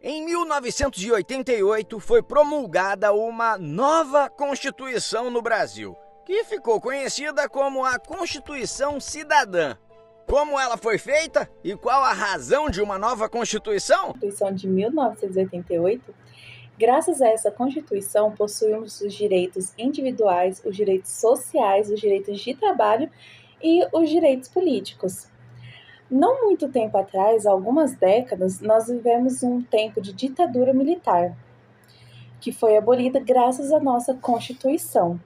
Em 1988 foi promulgada uma nova Constituição no Brasil, que ficou conhecida como a Constituição Cidadã. Como ela foi feita e qual a razão de uma nova Constituição? Constituição de 1988, graças a essa Constituição, possuímos os direitos individuais, os direitos sociais, os direitos de trabalho e os direitos políticos. Não muito tempo atrás, algumas décadas, nós vivemos um tempo de ditadura militar, que foi abolida graças à nossa Constituição.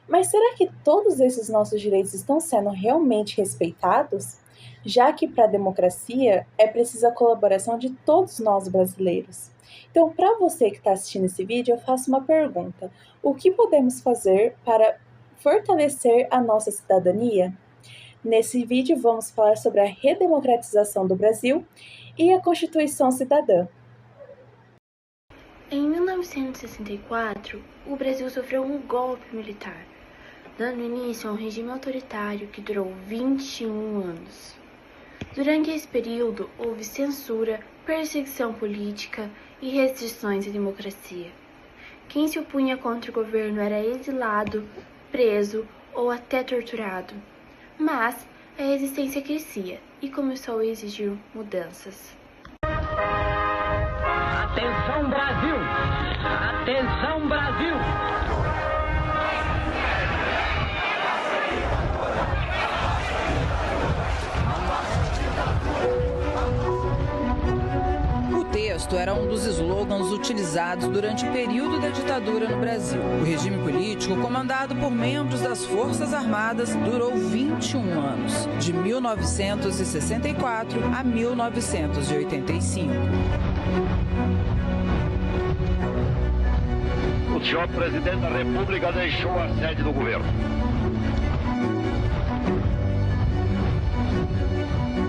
Mas será que todos esses nossos direitos estão sendo realmente respeitados? Já que para a democracia é preciso a colaboração de todos nós brasileiros. Então, para você que está assistindo esse vídeo, eu faço uma pergunta. O que podemos fazer para fortalecer a nossa cidadania? Nesse vídeo vamos falar sobre a redemocratização do Brasil e a Constituição Cidadã. Em 1964, o Brasil sofreu um golpe militar, dando início a um regime autoritário que durou 21 anos. Durante esse período, houve censura, perseguição política e restrições à democracia. Quem se opunha contra o governo era exilado, preso ou até torturado. Mas a resistência crescia e começou a exigir mudanças. Atenção, Brasil! Atenção, Brasil! O texto era um dos slogans utilizados durante o período da ditadura no Brasil. O regime político, comandado por membros das Forças Armadas, durou 21 anos, de 1964 a 1985. O senhor presidente da República deixou a sede do governo.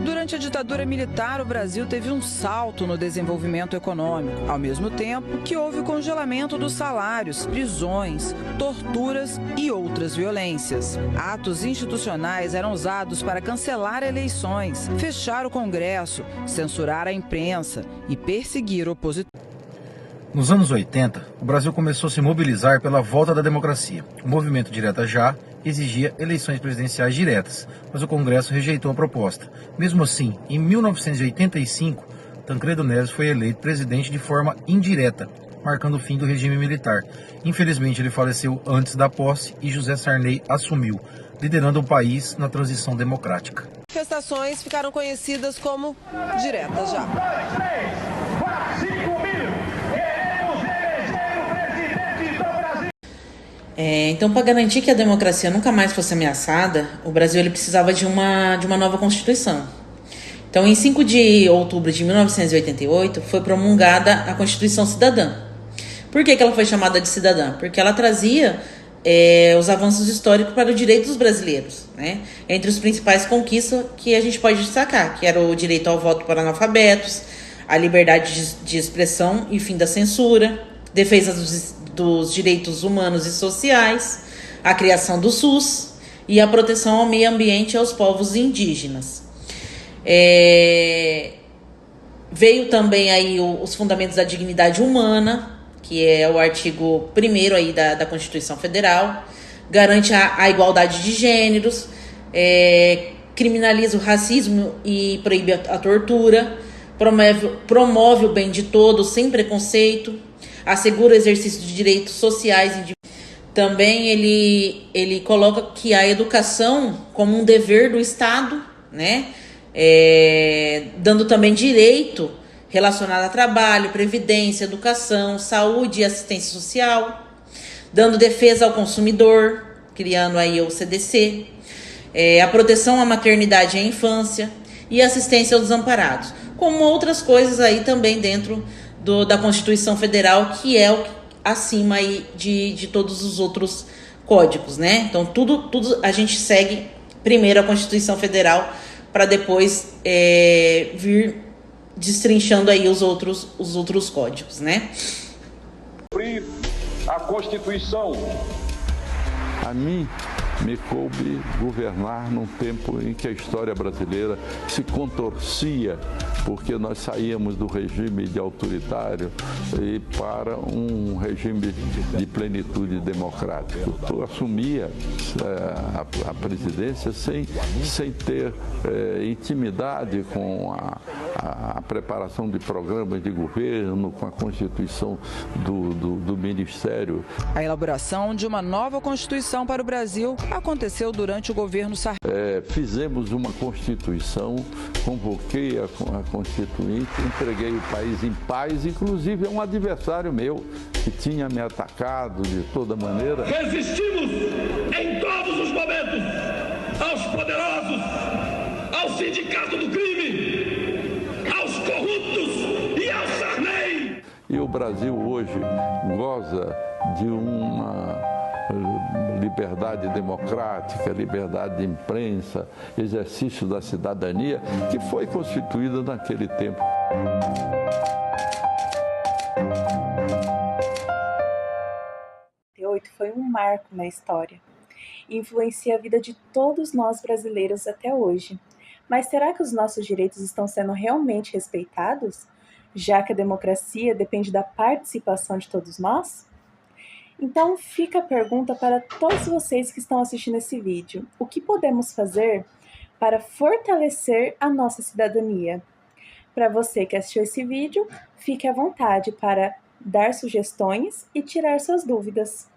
Durante a ditadura militar, o Brasil teve um salto no desenvolvimento econômico, ao mesmo tempo que houve o congelamento dos salários, prisões, torturas e outras violências. Atos institucionais eram usados para cancelar eleições, fechar o Congresso, censurar a imprensa e perseguir opositores. Nos anos 80, o Brasil começou a se mobilizar pela volta da democracia. O movimento Direta Já exigia eleições presidenciais diretas, mas o Congresso rejeitou a proposta. Mesmo assim, em 1985, Tancredo Neves foi eleito presidente de forma indireta, marcando o fim do regime militar. Infelizmente, ele faleceu antes da posse e José Sarney assumiu, liderando o país na transição democrática. Manifestações ficaram conhecidas como Direta Já. 1, 2, 3, 4, 5 mil! Então, para garantir que a democracia nunca mais fosse ameaçada, o Brasil ele precisava de uma nova Constituição. Então, em 5 de outubro de 1988, foi promulgada a Constituição Cidadã. Por que ela foi chamada de cidadã? Porque ela trazia os avanços históricos para o direito dos brasileiros, né? Entre os principais conquistas que a gente pode destacar, que era o direito ao voto para analfabetos, a liberdade de expressão e fim da censura, defesa dos direitos humanos e sociais, a criação do SUS e a proteção ao meio ambiente e aos povos indígenas. Veio também aí os fundamentos da dignidade humana, que é o artigo 1º aí da Constituição Federal, garante a igualdade de gêneros, criminaliza o racismo e proíbe a tortura, promove o bem de todos sem preconceito, assegura o exercício de direitos sociais. Também ele coloca que a educação como um dever do Estado, né? Dando também direito relacionado a trabalho, previdência, educação, saúde e assistência social, dando defesa ao consumidor, criando aí o CDC, a proteção à maternidade e à infância e assistência aos desamparados, como outras coisas aí também dentro da Constituição Federal, que é o acima aí de todos os outros códigos, né? Então, tudo a gente segue primeiro a Constituição Federal para depois vir destrinchando aí os outros códigos, né? A Constituição. A mim me coube governar num tempo em que a história brasileira se contorcia, porque nós saíamos do regime de autoritário e para um regime de plenitude democrática. Eu assumia a presidência sem ter intimidade com a preparação de programas de governo, com a constituição do Ministério. A elaboração de uma nova Constituição para o Brasil aconteceu durante o governo Sarney. Fizemos uma Constituição, convoquei a Constituinte, entreguei o país em paz, inclusive a um adversário meu que tinha me atacado de toda maneira. Resistimos em todos os momentos aos poderosos, ao sindicato do crime, aos corruptos e ao Sarney. E o Brasil hoje goza de uma liberdade democrática, liberdade de imprensa, exercício da cidadania, que foi constituída naquele tempo. Foi um marco na história e influencia a vida de todos nós brasileiros até hoje. Mas será que os nossos direitos estão sendo realmente respeitados, já que a democracia depende da participação de todos nós? Então fica a pergunta para todos vocês que estão assistindo esse vídeo. O que podemos fazer para fortalecer a nossa cidadania? Para você que assistiu esse vídeo, fique à vontade para dar sugestões e tirar suas dúvidas.